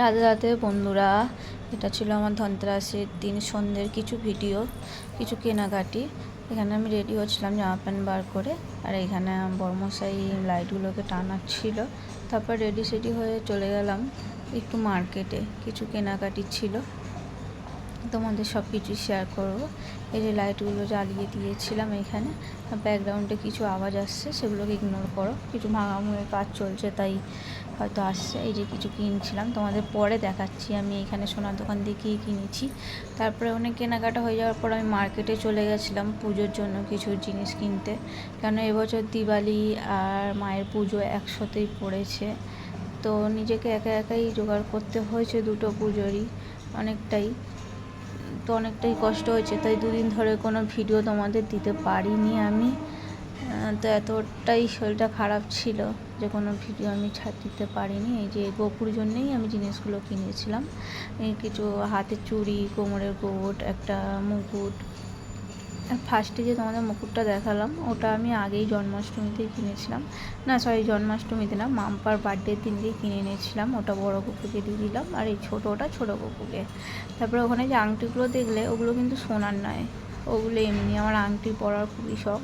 রাধে রাধে বন্ধুরা, এটা ছিল আমার ধনতেরাসের দিন সন্ধ্যের কিছু ভিডিও, কিছু কেনাকাটি। এখানে আমি রেডি হচ্ছিলাম জামা প্যান্ট বার করে, আর এখানে বর্মশাই লাইটগুলোকে টানাচ্ছিল। তারপর রেডি সেডি হয়ে চলে গেলাম একটু মার্কেটে, কিছু কেনাকাটি ছিল, তোমাদের সব কিছুই শেয়ার করবো। এই যে লাইটগুলো জ্বালিয়ে দিয়েছিলাম এখানে, ব্যাকগ্রাউন্ডে কিছু আওয়াজ আসছে, সেগুলোকে ইগনোর করো, কিছু ভাঙামুড়ির কাজ চলছে তাই হয়তো আসছে। এই যে কিছু কিনছিলাম, তোমাদের পরে দেখাচ্ছি আমি এখানে সোনার দোকান দিয়ে কী কিনেছি। তারপরে অনেক কেনাকাটা হয়ে যাওয়ার পর আমি মার্কেটে চলে গেছিলাম পুজোর জন্য কিছু জিনিস কিনতে, কেন এবছর দিওয়ালি আর মায়ের পুজো একসাথেই পড়েছে। তো নিজেকে একা একাই জোগাড় করতে হয়েছে দুটো পুজোরই, অনেকটাই কষ্ট হয়েছে, তাই দুদিন ধরে কোনো ভিডিও তোমাদের দিতে পারিনি আমি। তো এতটাই শরীরটা খারাপ ছিল যে কোনো ভিডিও আমি দিতে পারিনি। এই যে গোপুর জন্যেই আমি জিনিসগুলো কিনেছিলাম, কিছু হাতের চুড়ি, কোমরের গোট, একটা মুকুট। ফার্স্টে যে তোমাদের মুকুটটা দেখালাম ওটা আমি আগেই জন্মাষ্টমীতেই কিনেছিলাম, না সরি জন্মাষ্টমীতে না, মাম্পার বার্থডের দিনকেই কিনে এনেছিলাম। ওটা বড় গপুকে দিয়ে দিলাম, আর এই ওটা ছোটো গপুকে। তারপরে ওখানে যে আংটিগুলো দেখলে ওগুলো কিন্তু সোনার নয়, ওগুলো এমনি আমার আংটি পরার খুবই শখ,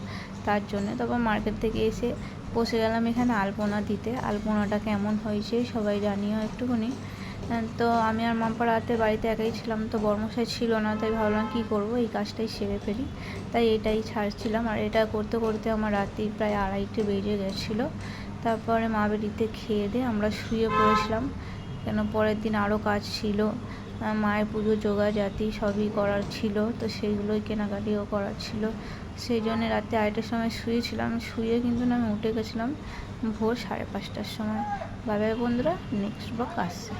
তার জন্য। তারপর মার্কেট থেকে এসে বসে গেলাম এখানে আলপনা দিতে। আলপনাটা কেমন হয়েছে সবাই জানিও একটুখানি। তো আমি আর মাম্পা রাতে বাড়িতে একাই ছিলাম, তো বর্মশাই ছিল না, তাই ভাবলাম কী করবো, এই কাজটাই সেরে ফেলি, তাই এটাই ছাড়ছিলাম। আর এটা করতে করতে আমার রাত্রি প্রায় 2:30 বেজে গেছিলো। তারপরে মা বাড়িতে খেয়ে দিয়ে আমরা শুয়ে পড়েছিলাম, কেন পরের দিন আরও কাজ ছিল, মায়ের পুজো জোগাড়জাতি সবই করার ছিল, তো সেইগুলোই কেনাকাটিও করার ছিল। সেই জন্য রাতে 2:30টার সময় শুয়েছিলাম, শুয়ে কিন্তু আমি উঠে গেছিলাম ভোর 5:30টার সময়। বাই বাই বন্ধুরা, নেক্সট ব্লগ আসছে।